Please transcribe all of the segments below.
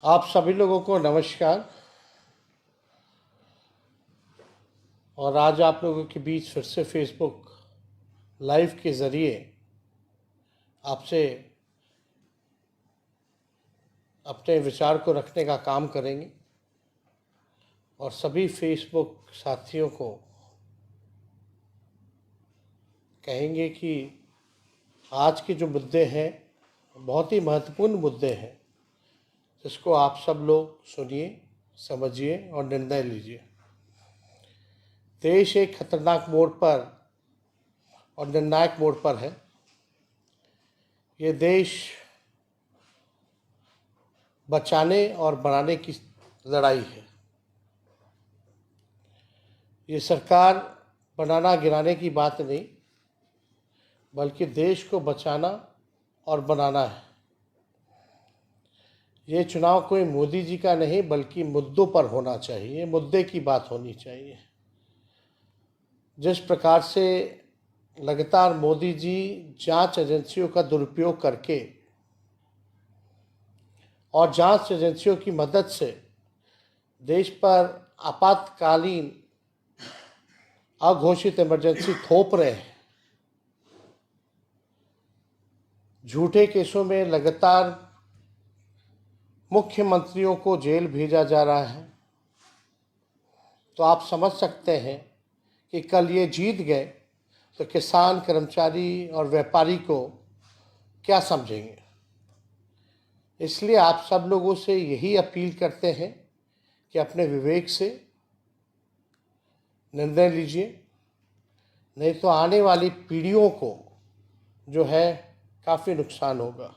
आप सभी लोगों को नमस्कार। और आज आप लोगों के बीच फिर से फेसबुक लाइव के ज़रिए आपसे अपने विचार को रखने का काम करेंगे और सभी फेसबुक साथियों को कहेंगे कि आज के जो मुद्दे हैं बहुत ही महत्वपूर्ण मुद्दे हैं, जिसको आप सब लोग सुनिए, समझिए और निर्णय लीजिए। देश एक खतरनाक मोड़ पर और निर्णायक मोड़ पर है। ये देश बचाने और बनाने की लड़ाई है। ये सरकार बनाना गिराने की बात नहीं, बल्कि देश को बचाना और बनाना है। ये चुनाव कोई मोदी जी का नहीं, बल्कि मुद्दों पर होना चाहिए, मुद्दे की बात होनी चाहिए। जिस प्रकार से लगातार मोदी जी जांच एजेंसियों का दुरुपयोग करके और जांच एजेंसियों की मदद से देश पर आपातकालीन अघोषित इमरजेंसी थोप रहे हैं। झूठे केसों में लगातार मुख्यमंत्रियों को जेल भेजा जा रहा है। तो आप समझ सकते हैं कि कल ये जीत गए तो किसान, कर्मचारी और व्यापारी को क्या समझेंगे। इसलिए आप सब लोगों से यही अपील करते हैं कि अपने विवेक से निर्णय लीजिए, नहीं तो आने वाली पीढ़ियों को जो है काफ़ी नुकसान होगा।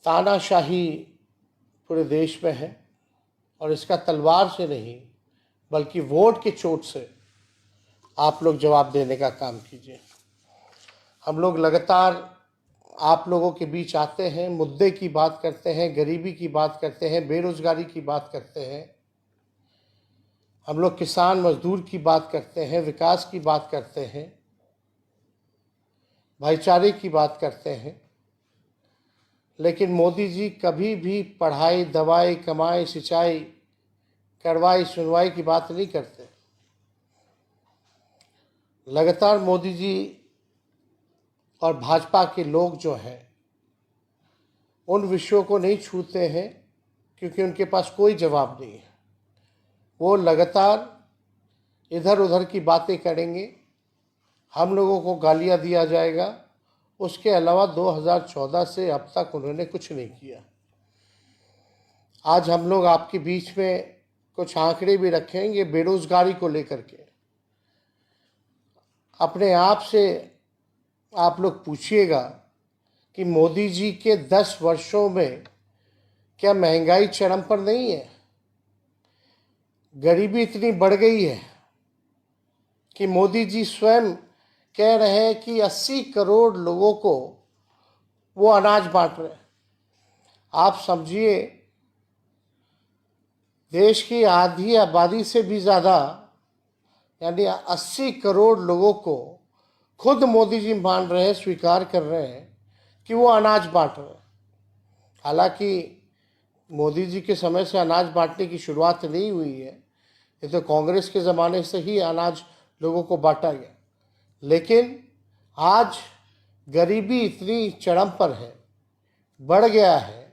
तानाशाही पूरे देश में है और इसका तलवार से नहीं, बल्कि वोट के चोट से आप लोग जवाब देने का काम कीजिए। हम लोग लगातार आप लोगों के बीच आते हैं, मुद्दे की बात करते हैं, गरीबी की बात करते हैं, बेरोजगारी की बात करते हैं। हम लोग किसान मजदूर की बात करते हैं, विकास की बात करते हैं, भाईचारे की बात करते हैं। लेकिन मोदी जी कभी भी पढ़ाई, दवाई, कमाई, सिंचाई, कार्रवाई, सुनवाई की बात नहीं करते। लगातार मोदी जी और भाजपा के लोग जो हैं उन विषयों को नहीं छूते हैं, क्योंकि उनके पास कोई जवाब नहीं है। वो लगातार इधर उधर की बातें करेंगे, हम लोगों को गालियां दिया जाएगा। उसके अलावा 2014 से अब तक उन्होंने कुछ नहीं किया। आज हम लोग आपके बीच में कुछ आंकड़े भी रखेंगे बेरोजगारी को लेकर के। अपने आप से आप लोग पूछिएगा कि मोदी जी के 10 वर्षों में क्या महंगाई चरम पर नहीं है? गरीबी इतनी बढ़ गई है कि मोदी जी स्वयं कह रहे हैं कि 80 करोड़ लोगों को वो अनाज बांट रहे हैं। आप समझिए, देश की आधी आबादी से भी ज़्यादा यानी 80 करोड़ लोगों को खुद मोदी जी मान रहे हैं, स्वीकार कर रहे हैं कि वो अनाज बांट रहे हैं। हालांकि मोदी जी के समय से अनाज बांटने की शुरुआत नहीं हुई है, ये तो कांग्रेस के ज़माने से ही अनाज लोगों को बांटा गया। लेकिन आज गरीबी इतनी चरम पर है, बढ़ गया है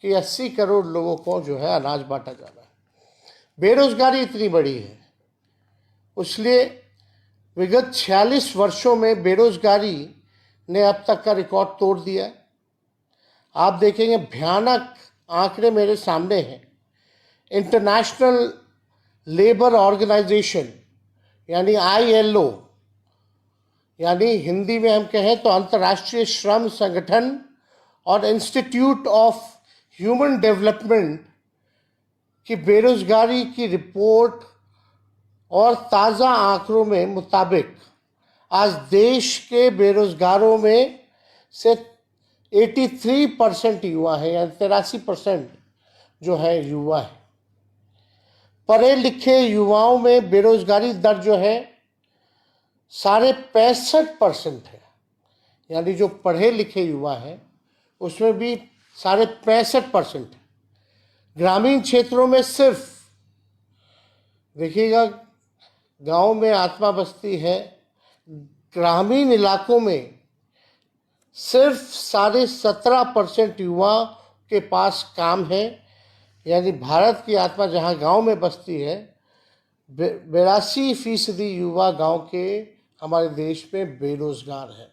कि 80 करोड़ लोगों को जो है अनाज बांटा जा रहा है। बेरोजगारी इतनी बड़ी है, इसलिए विगत 46 वर्षों में बेरोजगारी ने अब तक का रिकॉर्ड तोड़ दिया है। आप देखेंगे भयानक आंकड़े मेरे सामने हैं। इंटरनेशनल लेबर ऑर्गेनाइजेशन यानी ILO, यानी हिंदी में हम कहें तो अंतर्राष्ट्रीय श्रम संगठन और इंस्टीट्यूट ऑफ ह्यूमन डेवलपमेंट की बेरोजगारी की रिपोर्ट और ताज़ा आंकड़ों में मुताबिक आज देश के बेरोजगारों में से 83% युवा है, यानी 83% जो है युवा है। पढ़े लिखे युवाओं में बेरोजगारी दर जो है 65.5% है, यानी जो पढ़े लिखे युवा हैं उसमें भी 65% है। ग्रामीण क्षेत्रों में सिर्फ, देखिएगा, गांव में आत्मा बस्ती है, ग्रामीण इलाकों में सिर्फ 17.5% युवा के पास काम है। यानी भारत की आत्मा जहां गांव में बसती है, 82% युवा गांव के हमारे देश में बेरोजगार है।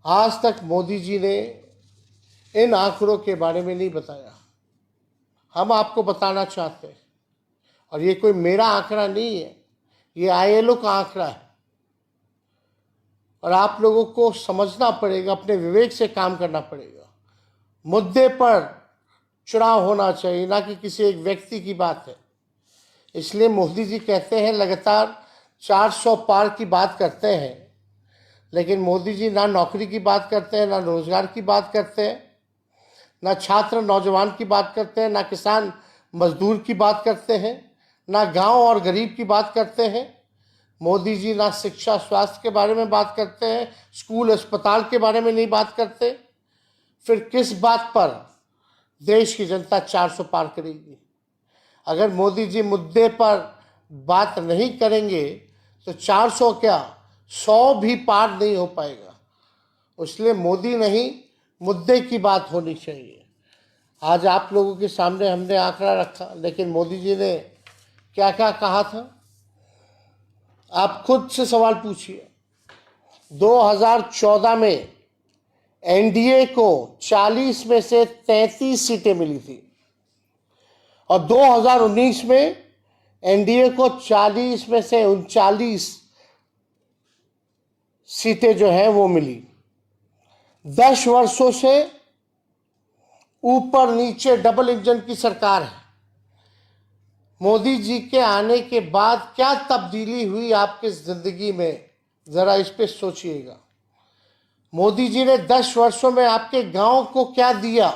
आज तक मोदी जी ने इन आंकड़ों के बारे में नहीं बताया। हम आपको बताना चाहते हैं, और ये कोई मेरा आंकड़ा नहीं है, ये ILO का आंकड़ा है। और आप लोगों को समझना पड़ेगा, अपने विवेक से काम करना पड़ेगा। मुद्दे पर चुनाव होना चाहिए, ना कि किसी एक व्यक्ति की बात है। इसलिए मोदी जी कहते हैं, लगातार 400 पार की बात करते हैं, लेकिन मोदी जी ना नौकरी की बात करते हैं, ना रोजगार की बात करते हैं, ना छात्र नौजवान की बात करते हैं, ना किसान मजदूर की बात करते हैं, ना गांव और गरीब की बात करते हैं। मोदी जी ना शिक्षा स्वास्थ्य के बारे में बात करते हैं, स्कूल अस्पताल के बारे में नहीं बात करते। फिर किस बात पर देश की जनता 400 पार करेगी? अगर मोदी जी मुद्दे पर बात नहीं करेंगे तो 400 क्या, 100 भी पार नहीं हो पाएगा। इसलिए मोदी नहीं, मुद्दे की बात होनी चाहिए। आज आप लोगों के सामने हमने आंकड़ा रखा, लेकिन मोदी जी ने क्या क्या कहा था, आप खुद से सवाल पूछिए। 2014 में NDA को 40 में से 33 सीटें मिली थी, और 2019 में NDA को 40 में से 39 सीटें जो हैं वो मिली। 10 वर्षों से ऊपर नीचे डबल इंजन की सरकार है। मोदी जी के आने के बाद क्या तब्दीली हुई आपकी जिंदगी में, जरा इस पे सोचिएगा। मोदी जी ने 10 वर्षों में आपके गांव को क्या दिया?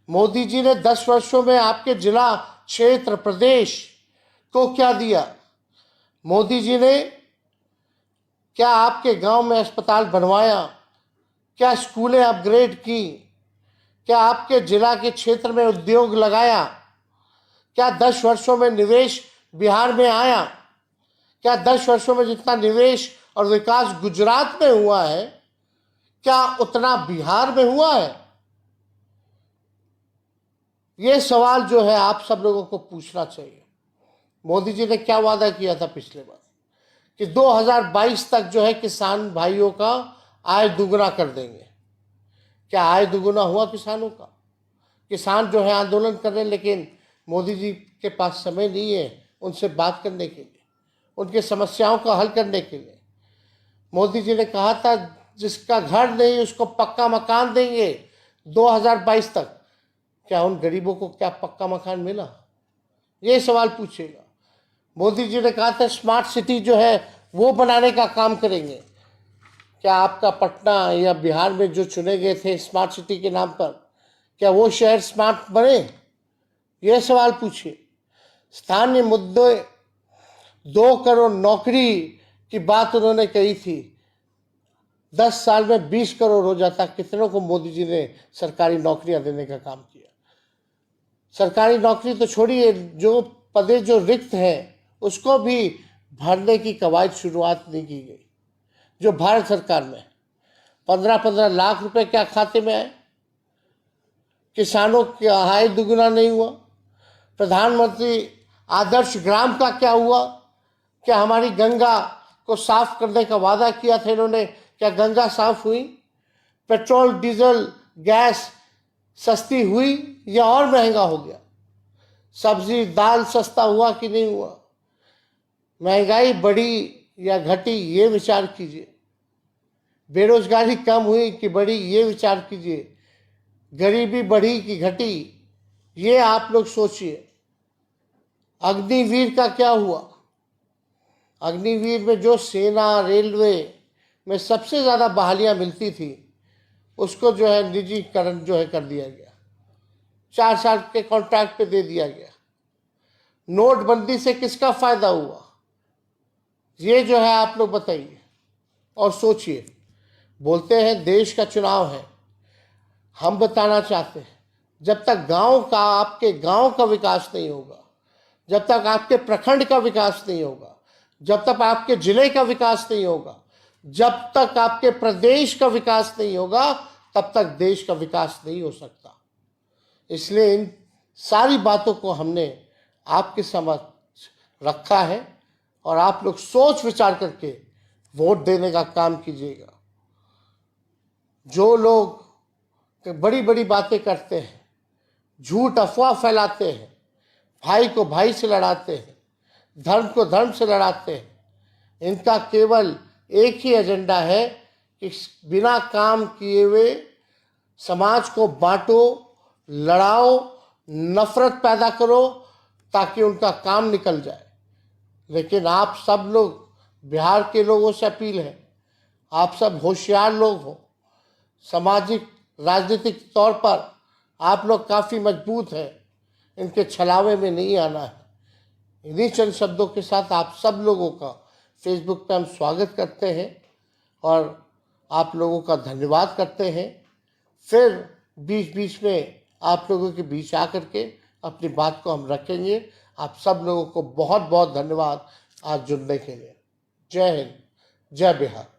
मोदी जी ने 10 वर्षों में आपके जिला, क्षेत्र, प्रदेश को क्या दिया? मोदी जी ने क्या आपके गांव में अस्पताल बनवाया? क्या स्कूलें अपग्रेड की? क्या आपके जिला के क्षेत्र में उद्योग लगाया? क्या 10 वर्षों में निवेश बिहार में आया? क्या 10 वर्षों में जितना निवेश और विकास गुजरात में हुआ है, क्या उतना बिहार में हुआ है? ये सवाल जो है आप सब लोगों को पूछना चाहिए। मोदी जी ने क्या वादा किया था पिछले बार कि 2022 तक जो है किसान भाइयों का आय दुगना कर देंगे। क्या आय दुगना हुआ किसानों का? किसान जो है आंदोलन कर रहे हैं, लेकिन मोदी जी के पास समय नहीं है उनसे बात करने के लिए, उनकी समस्याओं का हल करने के लिए। मोदी जी ने कहा था जिसका घर नहीं उसको पक्का मकान देंगे 2022 तक। क्या उन गरीबों को क्या पक्का मकान मिला? ये सवाल पूछिएगा। मोदी जी ने कहा था स्मार्ट सिटी जो है वो बनाने का काम करेंगे। क्या आपका पटना या बिहार में जो चुने गए थे स्मार्ट सिटी के नाम पर, क्या वो शहर स्मार्ट बने? ये सवाल पूछिए। स्थानीय मुद्दे, 2 करोड़ नौकरी की बात उन्होंने कही थी, 10 साल में 20 करोड़ हो जाता। कितनों को मोदी जी ने सरकारी नौकरियां देने का काम किया? सरकारी नौकरी तो छोड़िए, जो पदे जो रिक्त हैं उसको भी भरने की कवायद शुरुआत नहीं की गई। जो भारत सरकार में 15-15 लाख रुपए क्या खाते में आए? किसानों की आय दुगुना नहीं हुआ। प्रधानमंत्री आदर्श ग्राम का क्या हुआ? क्या हमारी गंगा को साफ करने का वादा किया था इन्होंने, क्या गंगा साफ हुई? पेट्रोल, डीजल, गैस सस्ती हुई या और महंगा हो गया? सब्जी दाल सस्ता हुआ कि नहीं हुआ? महंगाई बढ़ी या घटी, ये विचार कीजिए। बेरोजगारी कम हुई कि बढ़ी, ये विचार कीजिए। गरीबी बढ़ी कि घटी, ये आप लोग सोचिए। अग्निवीर का क्या हुआ? अग्निवीर में जो सेना, रेलवे में सबसे ज़्यादा बहालियां मिलती थी उसको जो है निजीकरण जो है कर दिया गया, 4 साल के कॉन्ट्रैक्ट पे दे दिया गया। नोटबंदी से किसका फायदा हुआ? ये जो है आप लोग बताइए और सोचिए। बोलते हैं देश का चुनाव है, हम बताना चाहते हैं, जब तक गांव का, आपके गांव का विकास नहीं होगा, जब तक आपके प्रखंड का विकास नहीं होगा, जब तक आपके जिले का विकास नहीं होगा, जब तक आपके प्रदेश का विकास नहीं होगा, तब तक देश का विकास नहीं हो सकता। इसलिए इन सारी बातों को हमने आपके समक्ष रखा है और आप लोग सोच विचार करके वोट देने का काम कीजिएगा। जो लोग बड़ी बड़ी बातें करते हैं, झूठ अफवाह फैलाते हैं, भाई को भाई से लड़ाते हैं, धर्म को धर्म से लड़ाते हैं, इनका केवल एक ही एजेंडा है कि बिना काम किए हुए समाज को बांटो, लड़ाओ, नफरत पैदा करो ताकि उनका काम निकल जाए। लेकिन आप सब लोग, बिहार के लोगों से अपील है, आप सब होशियार लोग हो, सामाजिक राजनीतिक तौर पर आप लोग काफ़ी मजबूत हैं, इनके छलावे में नहीं आना है। इन्हीं चंद शब्दों के साथ आप सब लोगों का फेसबुक पे हम स्वागत करते हैं और आप लोगों का धन्यवाद करते हैं। फिर बीच बीच में आप लोगों के बीच आकर के अपनी बात को हम रखेंगे। आप सब लोगों को बहुत बहुत धन्यवाद आज जुड़ने के लिए। जय हिंद, जय बिहार।